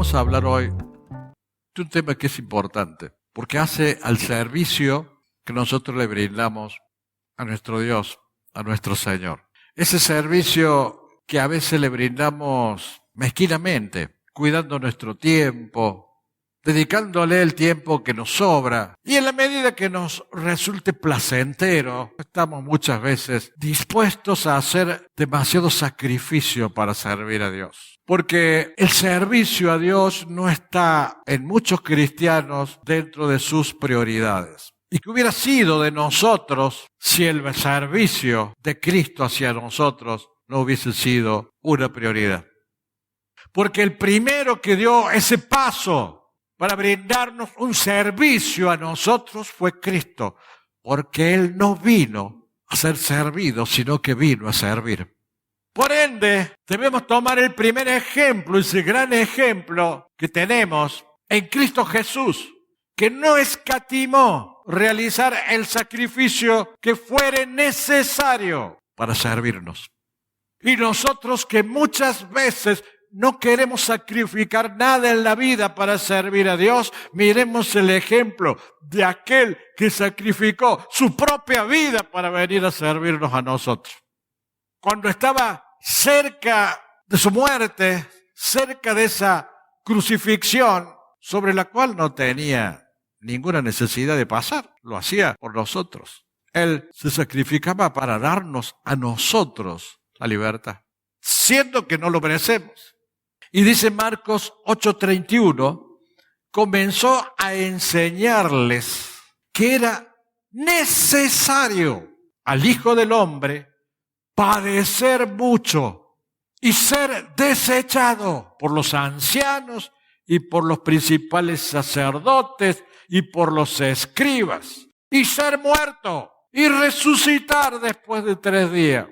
vamos a hablar hoy de un tema que es importante, porque hace al servicio que nosotros le brindamos a nuestro Dios, a nuestro Señor. Ese servicio que a veces le brindamos mezquinamente, cuidando nuestro tiempo, dedicándole el tiempo que nos sobra, y en la medida que nos resulte placentero, estamos muchas veces dispuestos a hacer demasiado sacrificio para servir a Dios. Porque el servicio a Dios no está en muchos cristianos dentro de sus prioridades. ¿Y qué hubiera sido de nosotros si el servicio de Cristo hacia nosotros no hubiese sido una prioridad? Porque el primero que dio ese paso para brindarnos un servicio a nosotros fue Cristo, porque Él no vino a ser servido, sino que vino a servir. Por ende, debemos tomar el primer ejemplo, ese gran ejemplo que tenemos en Cristo Jesús, que no escatimó realizar el sacrificio que fuere necesario para servirnos. Y nosotros que muchas veces no queremos sacrificar nada en la vida para servir a Dios, miremos el ejemplo de aquel que sacrificó su propia vida para venir a servirnos a nosotros. Cuando estaba cerca de su muerte, cerca de esa crucifixión, sobre la cual no tenía ninguna necesidad de pasar, lo hacía por nosotros. Él se sacrificaba para darnos a nosotros la libertad, siendo que no lo merecemos. Y dice Marcos 8:31, comenzó a enseñarles que era necesario al Hijo del Hombre padecer mucho y ser desechado por los ancianos y por los principales sacerdotes y por los escribas, y ser muerto y resucitar después de 3 días.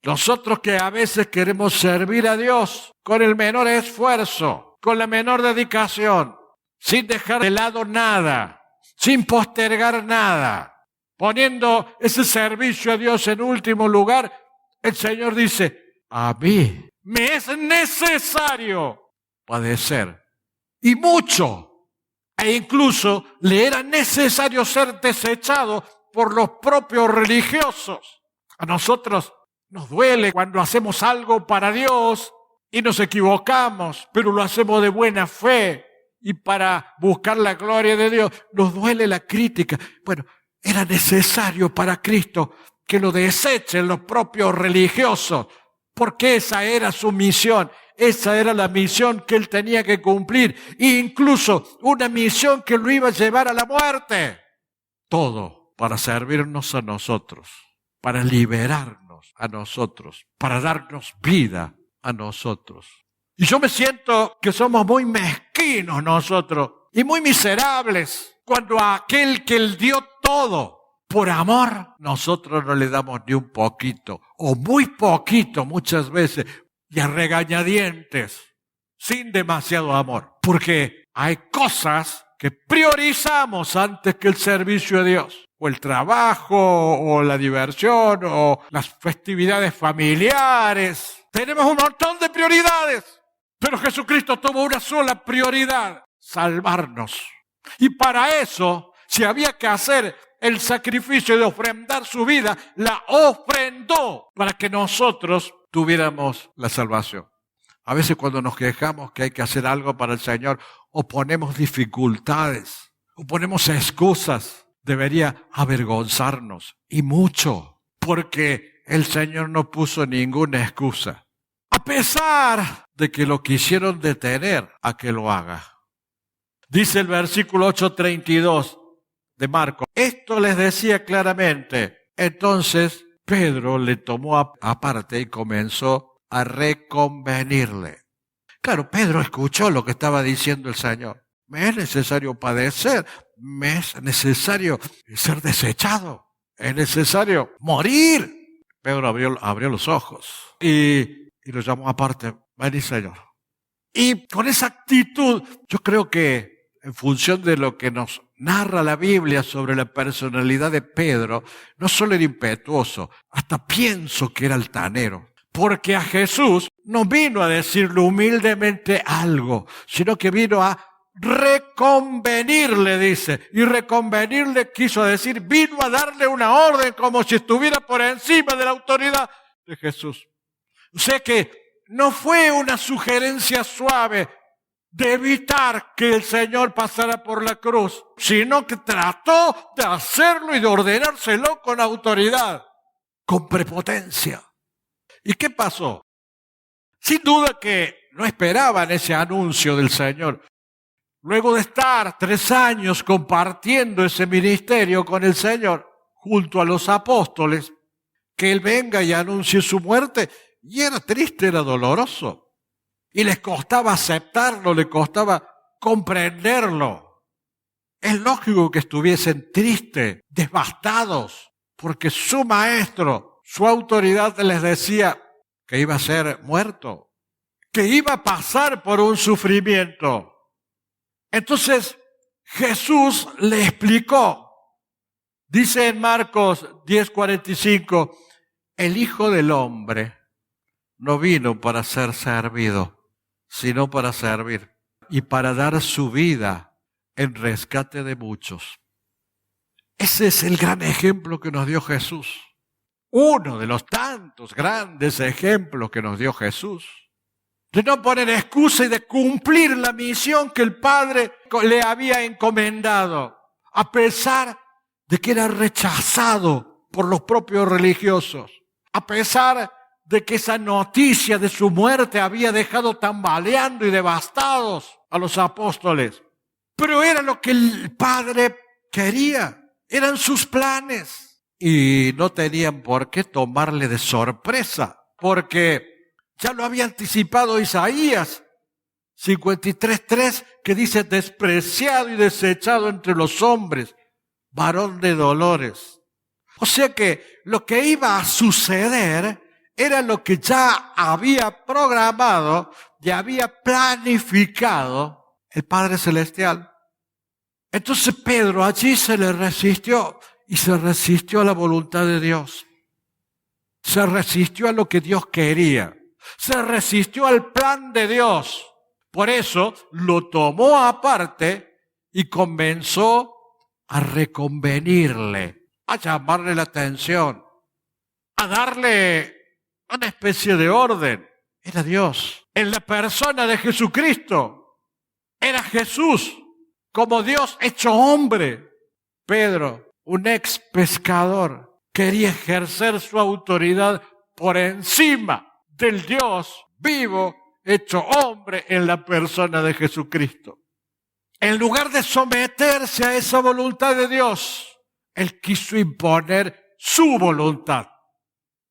Nosotros que a veces queremos servir a Dios con el menor esfuerzo, con la menor dedicación, sin dejar de lado nada, sin postergar nada, poniendo ese servicio a Dios en último lugar, el Señor dice, a mí me es necesario padecer, y mucho, e incluso le era necesario ser desechado por los propios religiosos. A nosotros nos duele cuando hacemos algo para Dios y nos equivocamos, pero lo hacemos de buena fe y para buscar la gloria de Dios. Nos duele la crítica. Bueno, era necesario para Cristo que lo desechen los propios religiosos, porque esa era su misión. Esa era la misión que Él tenía que cumplir, e incluso una misión que lo iba a llevar a la muerte. Todo para servirnos a nosotros, para liberarnos a nosotros, para darnos vida a nosotros. Y yo me siento que somos muy mezquinos nosotros y muy miserables cuando a aquel que Él dio todo por amor, nosotros no le damos ni un poquito o muy poquito muchas veces y a regañadientes, sin demasiado amor, porque hay cosas que priorizamos antes que el servicio a Dios, o el trabajo, o la diversión, o las festividades familiares. Tenemos un montón de prioridades, pero Jesucristo tuvo una sola prioridad, salvarnos. Y para eso, si había que hacer el sacrificio de ofrendar su vida, la ofrendó para que nosotros tuviéramos la salvación. A veces cuando nos quejamos que hay que hacer algo para el Señor, o ponemos dificultades, o ponemos excusas, debería avergonzarnos, y mucho, porque el Señor no puso ninguna excusa, a pesar de que lo quisieron detener a que lo haga. Dice el versículo 8:32 de Marcos, esto les decía claramente. Entonces Pedro le tomó aparte y comenzó a reconvenirle. Claro, Pedro escuchó lo que estaba diciendo el Señor. Me es necesario padecer, me es necesario ser desechado, es necesario morir. Pedro abrió los ojos y lo llamó aparte. Vení, Señor. Y con esa actitud, yo creo que en función de lo que nos narra la Biblia sobre la personalidad de Pedro, no solo era impetuoso, hasta pienso que era altanero. Porque a Jesús no vino a decirle humildemente algo, sino que vino a reconvenirle, dice. Y reconvenirle quiso decir, vino a darle una orden como si estuviera por encima de la autoridad de Jesús. O sea que no fue una sugerencia suave de evitar que el Señor pasara por la cruz, sino que trató de hacerlo y de ordenárselo con autoridad, con prepotencia. ¿Y qué pasó? Sin duda que no esperaban ese anuncio del Señor. Luego de estar 3 años compartiendo ese ministerio con el Señor, junto a los apóstoles, que Él venga y anuncie su muerte, y era triste, era doloroso. Y les costaba aceptarlo, les costaba comprenderlo. Es lógico que estuviesen tristes, devastados, porque su maestro, su autoridad les decía que iba a ser muerto, que iba a pasar por un sufrimiento. Entonces Jesús le explicó. Dice en Marcos 10:45, el Hijo del Hombre no vino para ser servido, sino para servir y para dar su vida en rescate de muchos. Ese es el gran ejemplo que nos dio Jesús. Uno de los tantos grandes ejemplos que nos dio Jesús. De no poner excusa y de cumplir la misión que el Padre le había encomendado, a pesar de que era rechazado por los propios religiosos, a pesar de que esa noticia de su muerte había dejado tambaleando y devastados a los apóstoles. Pero era lo que el Padre quería, eran sus planes. Y no tenían por qué tomarle de sorpresa, porque ya lo había anticipado Isaías 53:3, que dice, despreciado y desechado entre los hombres, varón de dolores. O sea que lo que iba a suceder era lo que ya había programado y había planificado el Padre Celestial. Entonces Pedro allí se le resistió. Y se resistió a la voluntad de Dios. Se resistió a lo que Dios quería. Se resistió al plan de Dios. Por eso lo tomó aparte y comenzó a reconvenirle, a llamarle la atención, a darle una especie de orden. Era Dios, en la persona de Jesucristo. Era Jesús, como Dios hecho hombre. Pedro, un ex pescador, quería ejercer su autoridad por encima del Dios vivo, hecho hombre en la persona de Jesucristo. En lugar de someterse a esa voluntad de Dios, Él quiso imponer su voluntad.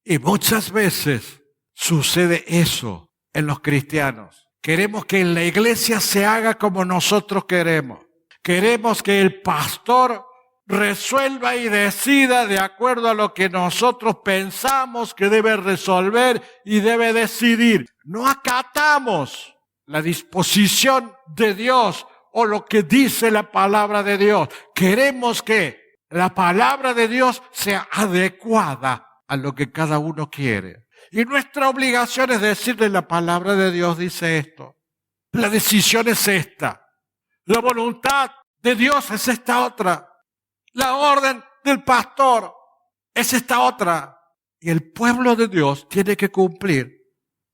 Y muchas veces sucede eso en los cristianos. Queremos que en la iglesia se haga como nosotros queremos. Queremos que el pastor resuelva y decida de acuerdo a lo que nosotros pensamos que debe resolver y debe decidir. No acatamos la disposición de Dios o lo que dice la palabra de Dios. Queremos que la palabra de Dios sea adecuada a lo que cada uno quiere. Y nuestra obligación es decirle, la palabra de Dios dice esto. La decisión es esta. La voluntad de Dios es esta otra. La orden del pastor es esta otra. Y el pueblo de Dios tiene que cumplir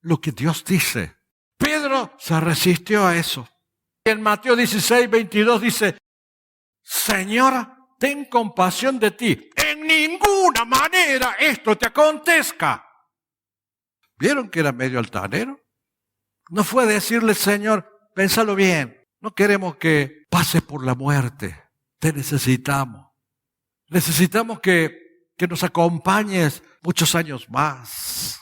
lo que Dios dice. Pedro se resistió a eso. En Mateo 16:22 dice, Señor, ten compasión de ti. En ninguna manera esto te acontezca. ¿Vieron que era medio altanero? No fue decirle, Señor, pénsalo bien. No queremos que pases por la muerte. Te necesitamos. Necesitamos que nos acompañes muchos años más.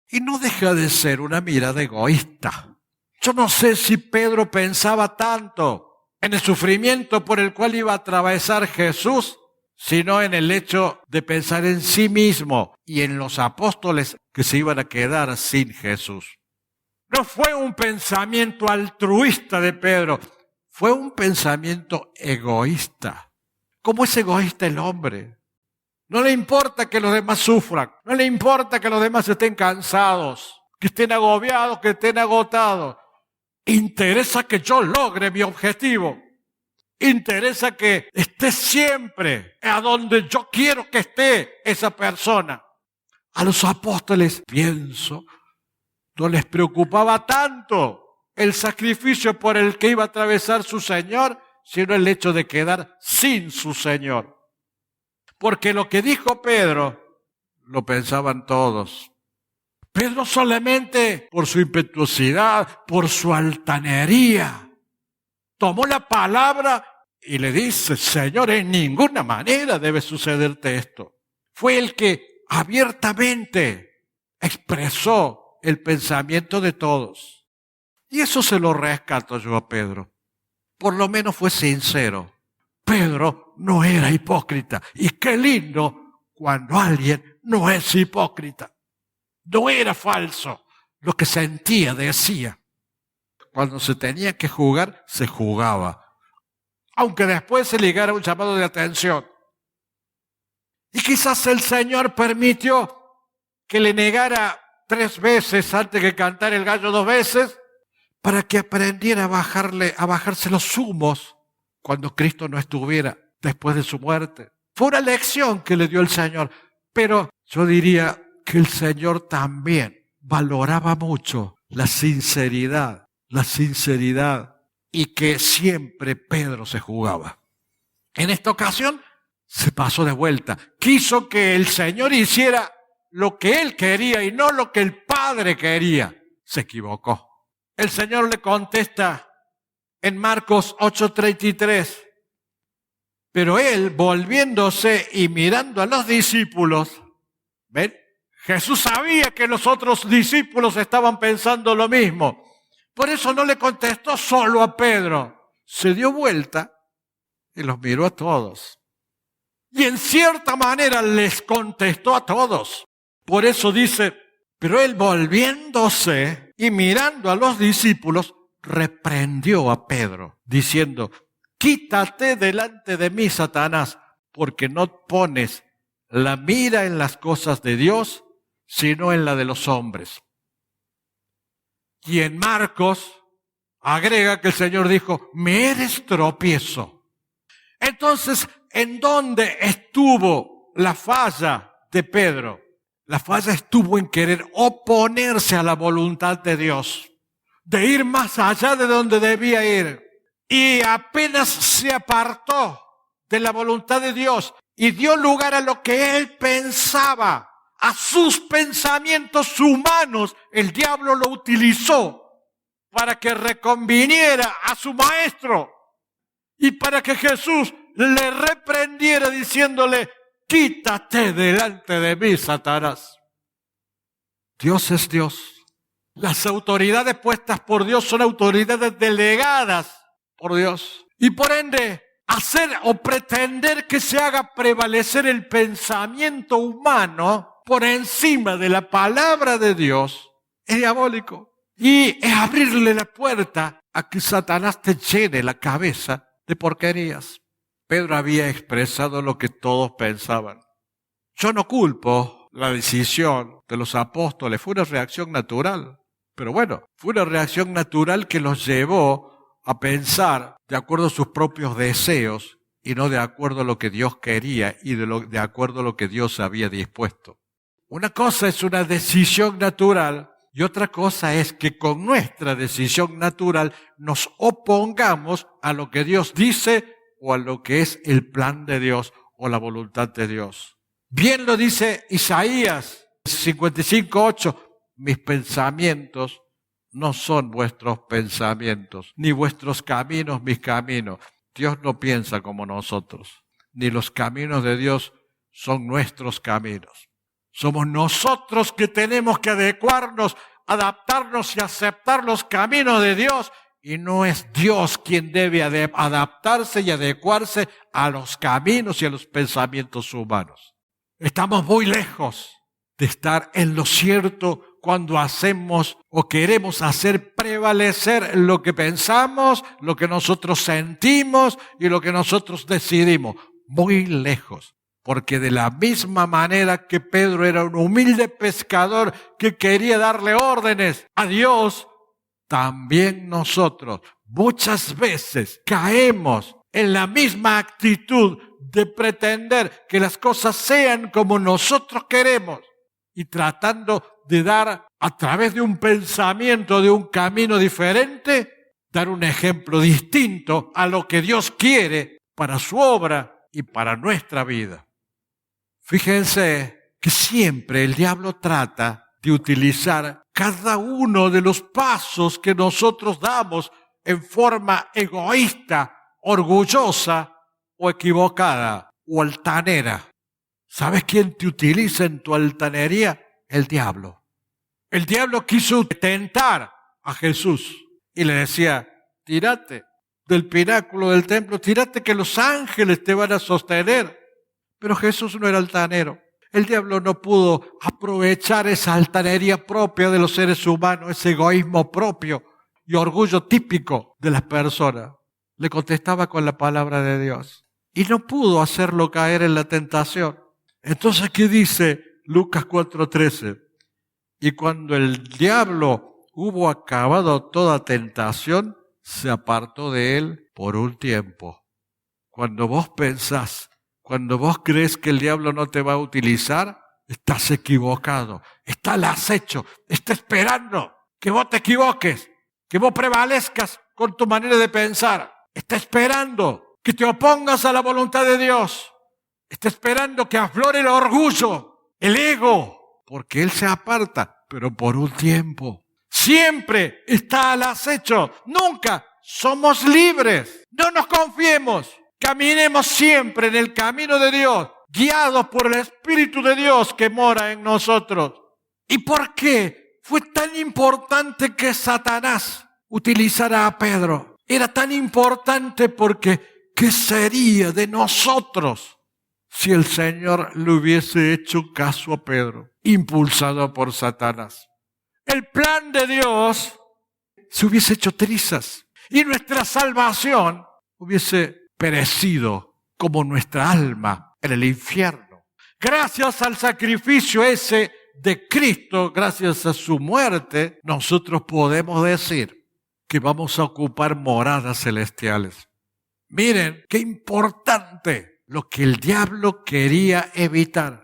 Y no deja de ser una mirada egoísta. Yo no sé si Pedro pensaba tanto en el sufrimiento por el cual iba a atravesar Jesús, sino en el hecho de pensar en sí mismo y en los apóstoles que se iban a quedar sin Jesús. No fue un pensamiento altruista de Pedro, fue un pensamiento egoísta. ¿Cómo es egoísta el hombre? No le importa que los demás sufran. No le importa que los demás estén cansados, que estén agobiados, que estén agotados. Interesa que yo logre mi objetivo. Interesa que esté siempre a donde yo quiero que esté esa persona. A los apóstoles, pienso, no les preocupaba tanto el sacrificio por el que iba a atravesar su Señor, sino el hecho de quedar sin su Señor. Porque lo que dijo Pedro, lo pensaban todos. Pedro solamente por su impetuosidad, por su altanería, tomó la palabra y le dice, Señor, en ninguna manera debe sucederte esto. Fue el que abiertamente expresó el pensamiento de todos. Y eso se lo rescato yo a Pedro. Por lo menos fue sincero. Pedro no era hipócrita. Y qué lindo cuando alguien no es hipócrita. No era falso. Lo que sentía, decía. Cuando se tenía que jugar, se jugaba. Aunque después se ligara un llamado de atención. Y quizás el Señor permitió que le negara 3 veces antes que cantara el gallo 2 veces, para que aprendiera a bajarse los humos cuando Cristo no estuviera después de su muerte. Fue una lección que le dio el Señor, pero yo diría que el Señor también valoraba mucho la sinceridad, y que siempre Pedro se jugaba. En esta ocasión se pasó de vuelta. Quiso que el Señor hiciera lo que él quería y no lo que el Padre quería. Se equivocó. El Señor le contesta en Marcos 8:33. Pero él, volviéndose y mirando a los discípulos, ¿ven? Jesús sabía que los otros discípulos estaban pensando lo mismo. Por eso no le contestó solo a Pedro. Se dio vuelta y los miró a todos. Y en cierta manera les contestó a todos. Por eso dice, pero él volviéndose y mirando a los discípulos, reprendió a Pedro, diciendo, quítate delante de mí, Satanás, porque no pones la mira en las cosas de Dios, sino en la de los hombres. Y en Marcos agrega que el Señor dijo, me eres tropiezo. Entonces, ¿en dónde estuvo la falla de Pedro? La falla estuvo en querer oponerse a la voluntad de Dios, de ir más allá de donde debía ir. Y apenas se apartó de la voluntad de Dios y dio lugar a lo que él pensaba, a sus pensamientos humanos, el diablo lo utilizó para que reconviniera a su maestro y para que Jesús le reprendiera diciéndole, quítate delante de mí, Satanás. Dios es Dios. Las autoridades puestas por Dios son autoridades delegadas por Dios. Y por ende, hacer o pretender que se haga prevalecer el pensamiento humano por encima de la palabra de Dios es diabólico. Y es abrirle la puerta a que Satanás te llene la cabeza de porquerías. Pedro había expresado lo que todos pensaban. Yo no culpo la decisión de los apóstoles, fue una reacción natural. Pero bueno, fue una reacción natural que los llevó a pensar de acuerdo a sus propios deseos y no de acuerdo a lo que Dios quería y de acuerdo a lo que Dios había dispuesto. Una cosa es una decisión natural y otra cosa es que con nuestra decisión natural nos opongamos a lo que Dios dice o a lo que es el plan de Dios o la voluntad de Dios. Bien lo dice Isaías 55:8, mis pensamientos no son vuestros pensamientos, ni vuestros caminos mis caminos. Dios no piensa como nosotros, ni los caminos de Dios son nuestros caminos. Somos nosotros que tenemos que adecuarnos, adaptarnos y aceptar los caminos de Dios, y no es Dios quien debe adaptarse y adecuarse a los caminos y a los pensamientos humanos. Estamos muy lejos de estar en lo cierto cuando hacemos o queremos hacer prevalecer lo que pensamos, lo que nosotros sentimos y lo que nosotros decidimos. Muy lejos. Porque de la misma manera que Pedro era un humilde pescador que quería darle órdenes a Dios, también nosotros muchas veces caemos en la misma actitud de pretender que las cosas sean como nosotros queremos y tratando de dar a través de un pensamiento, de un camino diferente, dar un ejemplo distinto a lo que Dios quiere para su obra y para nuestra vida. Fíjense que siempre el diablo trata de utilizar cada uno de los pasos que nosotros damos en forma egoísta, orgullosa o equivocada o altanera. ¿Sabes quién te utiliza en tu altanería? El diablo. El diablo quiso tentar a Jesús y le decía, tírate del pináculo del templo, tírate que los ángeles te van a sostener. Pero Jesús no era altanero. El diablo no pudo aprovechar esa altanería propia de los seres humanos, ese egoísmo propio y orgullo típico de las personas. Le contestaba con la palabra de Dios y no pudo hacerlo caer en la tentación. Entonces, ¿qué dice Lucas 4:13? Y cuando el diablo hubo acabado toda tentación, se apartó de él por un tiempo. Cuando vos pensás, cuando vos crees que el diablo no te va a utilizar, estás equivocado. Está al acecho, está esperando que vos te equivoques, que vos prevalezcas con tu manera de pensar. Está esperando que te opongas a la voluntad de Dios. Está esperando que aflore el orgullo, el ego, porque él se aparta, pero por un tiempo. Siempre está al acecho, nunca somos libres. No nos confiemos. Caminemos siempre en el camino de Dios, guiados por el Espíritu de Dios que mora en nosotros. ¿Y por qué fue tan importante que Satanás utilizara a Pedro? Era tan importante porque ¿qué sería de nosotros si el Señor le hubiese hecho caso a Pedro, impulsado por Satanás? El plan de Dios se hubiese hecho trizas y nuestra salvación hubiese perecido como nuestra alma en el infierno. Gracias al sacrificio ese de Cristo, gracias a su muerte, nosotros podemos decir que vamos a ocupar moradas celestiales. Miren, qué importante lo que el diablo quería evitar.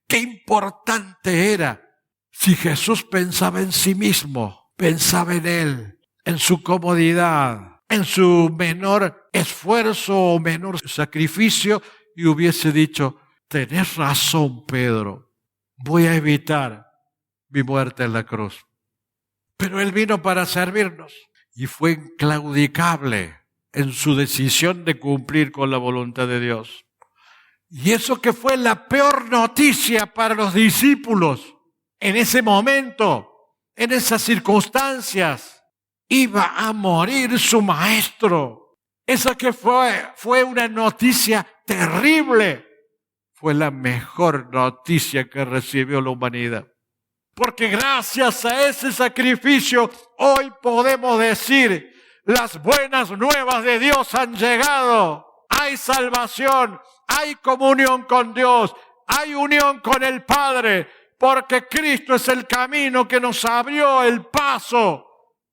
Qué importante era. Si Jesús pensaba en sí mismo, pensaba en él, en su comodidad, en su menor esfuerzo o menor sacrificio, y hubiese dicho, tenés razón, Pedro, voy a evitar mi muerte en la cruz. Pero él vino para servirnos y fue inclaudicable en su decisión de cumplir con la voluntad de Dios. Y eso que fue la peor noticia para los discípulos en ese momento, en esas circunstancias. Iba a morir su maestro. Esa que fue una noticia terrible. Fue la mejor noticia que recibió la humanidad. Porque gracias a ese sacrificio, hoy podemos decir, las buenas nuevas de Dios han llegado. Hay salvación, hay comunión con Dios, hay unión con el Padre, porque Cristo es el camino que nos abrió el paso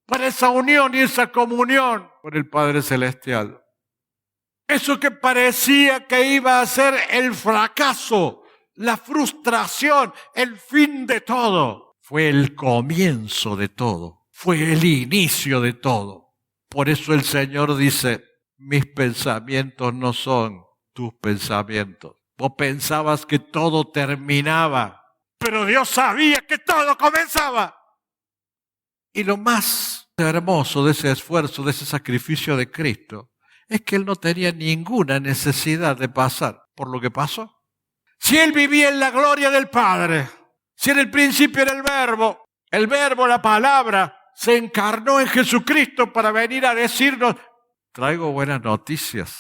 para esa unión y esa comunión con el Padre Celestial. Eso que parecía que iba a ser el fracaso, la frustración, el fin de todo, fue el comienzo de todo, fue el inicio de todo. Por eso el Señor dice, mis pensamientos no son tus pensamientos. Vos pensabas que todo terminaba, pero Dios sabía que todo comenzaba. Y lo más hermoso de ese esfuerzo, de ese sacrificio de Cristo, es que Él no tenía ninguna necesidad de pasar por lo que pasó. Si Él vivía en la gloria del Padre, si en el principio era el verbo, la palabra, se encarnó en Jesucristo para venir a decirnos, traigo buenas noticias,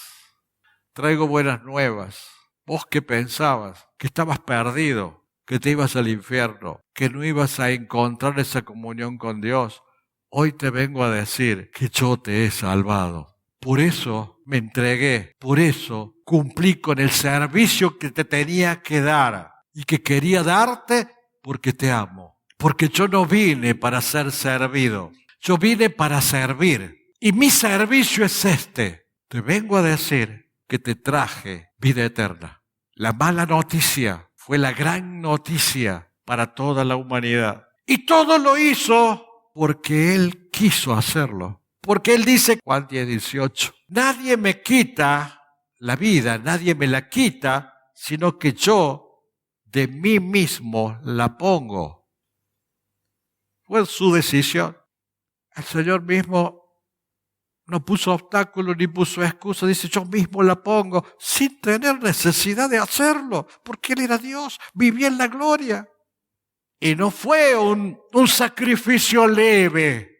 traigo buenas nuevas. Vos que pensabas que estabas perdido, que te ibas al infierno, que no ibas a encontrar esa comunión con Dios, hoy te vengo a decir que yo te he salvado. Por eso me entregué, por eso cumplí con el servicio que te tenía que dar y que quería darte porque te amo. Porque yo no vine para ser servido, yo vine para servir. Y mi servicio es este. Te vengo a decir que te traje vida eterna. La mala noticia fue la gran noticia para toda la humanidad. Y todo lo hizo porque Él quiso hacerlo. Porque Él dice, Juan 10:18, nadie me quita la vida, nadie me la quita, sino que yo de mí mismo la pongo. Fue su decisión. El Señor mismo no puso obstáculos ni puso excusa. Dice, yo mismo la pongo sin tener necesidad de hacerlo. Porque Él era Dios, vivía en la gloria. Y no fue un sacrificio leve.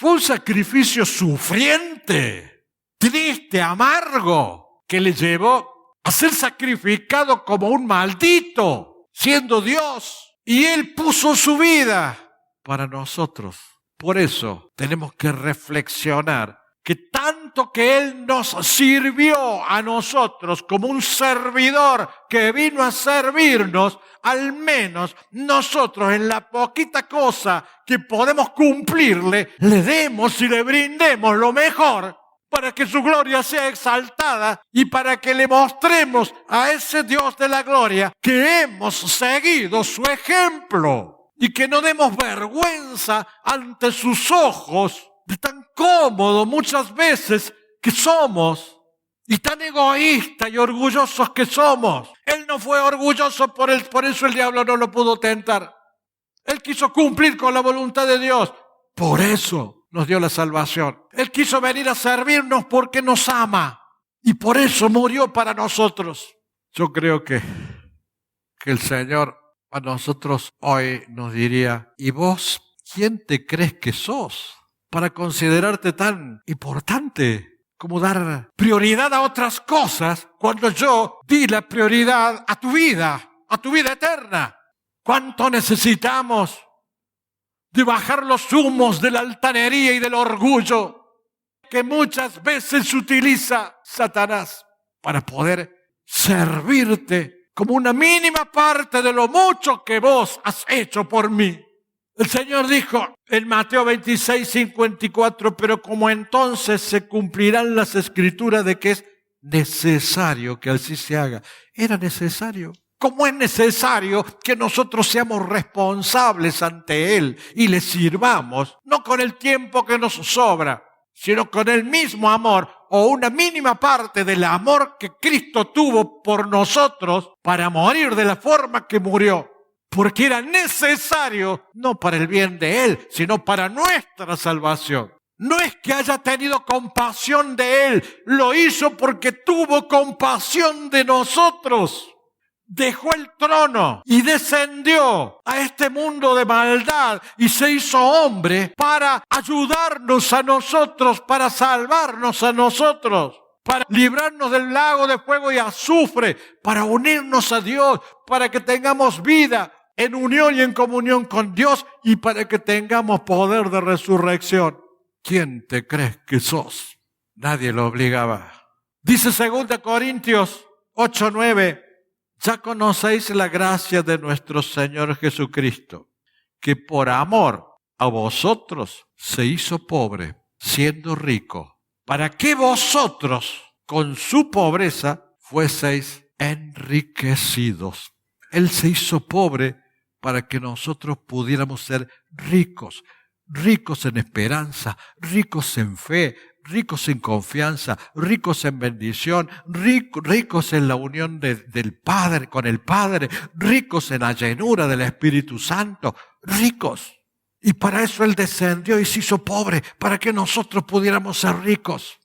Fue un sacrificio sufriente, triste, amargo, que le llevó a ser sacrificado como un maldito, siendo Dios. Y Él puso su vida para nosotros. Por eso tenemos que reflexionar que tanto que Él nos sirvió a nosotros como un servidor que vino a servirnos, al menos nosotros en la poquita cosa que podemos cumplirle, le demos y le brindemos lo mejor para que su gloria sea exaltada y para que le mostremos a ese Dios de la gloria que hemos seguido su ejemplo y que no demos vergüenza ante sus ojos de tan cómodo muchas veces que somos y tan egoístas y orgullosos que somos. Él no fue orgulloso por eso el diablo no lo pudo tentar. Él quiso cumplir con la voluntad de Dios. Por eso nos dio la salvación. Él quiso venir a servirnos porque nos ama y por eso murió para nosotros. Yo creo que el Señor a nosotros hoy nos diría, ¿y vos quién te crees que sos para considerarte tan importante como dar prioridad a otras cosas cuando yo di la prioridad a tu vida eterna? ¿Cuánto necesitamos de bajar los humos de la altanería y del orgullo que muchas veces utiliza Satanás para poder servirte como una mínima parte de lo mucho que vos has hecho por mí? El Señor dijo en Mateo 26:54, pero como entonces se cumplirán las escrituras de que es necesario que así se haga. Era necesario. Como es necesario que nosotros seamos responsables ante Él y le sirvamos, no con el tiempo que nos sobra, sino con el mismo amor o una mínima parte del amor que Cristo tuvo por nosotros para morir de la forma que murió. Porque era necesario, no para el bien de Él, sino para nuestra salvación. No es que haya tenido compasión de Él, lo hizo porque tuvo compasión de nosotros. Dejó el trono y descendió a este mundo de maldad y se hizo hombre para ayudarnos a nosotros, para salvarnos a nosotros, para librarnos del lago de fuego y azufre, para unirnos a Dios, para que tengamos vida en unión y en comunión con Dios y para que tengamos poder de resurrección. ¿Quién te crees que sos? Nadie lo obligaba. Dice 2 Corintios 8:9, ya conocéis la gracia de nuestro Señor Jesucristo, que por amor a vosotros se hizo pobre, siendo rico, para que vosotros con su pobreza fueseis enriquecidos. Él se hizo pobre para que nosotros pudiéramos ser ricos, ricos en esperanza, ricos en fe, ricos en confianza, ricos en bendición, ricos en la unión del Padre con el Padre, ricos en la llenura del Espíritu Santo, ricos. Y para eso Él descendió y se hizo pobre, para que nosotros pudiéramos ser ricos.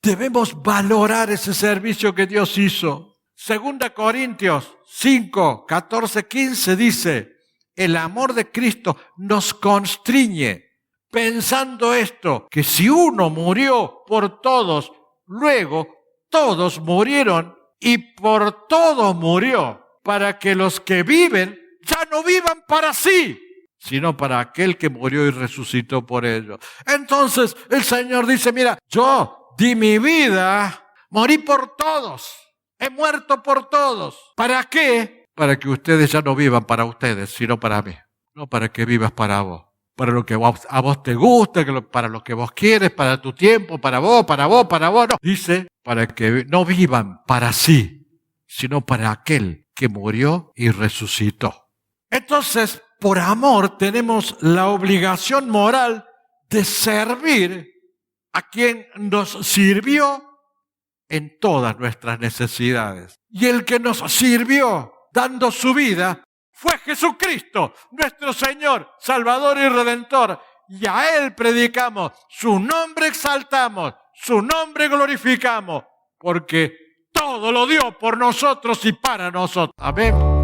Debemos valorar ese servicio que Dios hizo. 2 Corintios 5, 14, 15 dice, el amor de Cristo nos constriñe, pensando esto, que si uno murió por todos, luego todos murieron y por todos murió, para que los que viven ya no vivan para sí, sino para aquel que murió y resucitó por ellos. Entonces el Señor dice, mira, yo di mi vida, morí por todos, he muerto por todos. ¿Para qué? Para que ustedes ya no vivan para ustedes, sino para mí. No para que vivas para vos. Para lo que a vos te gusta, para lo que vos quieres, para tu tiempo, para vos. No. Dice, para que no vivan para sí, sino para aquel que murió y resucitó. Entonces, por amor tenemos la obligación moral de servir a quien nos sirvió en todas nuestras necesidades. Y el que nos sirvió dando su vida fue Jesucristo, nuestro Señor, Salvador y Redentor. Y a Él predicamos, su nombre exaltamos, su nombre glorificamos, porque todo lo dio por nosotros y para nosotros. Amén.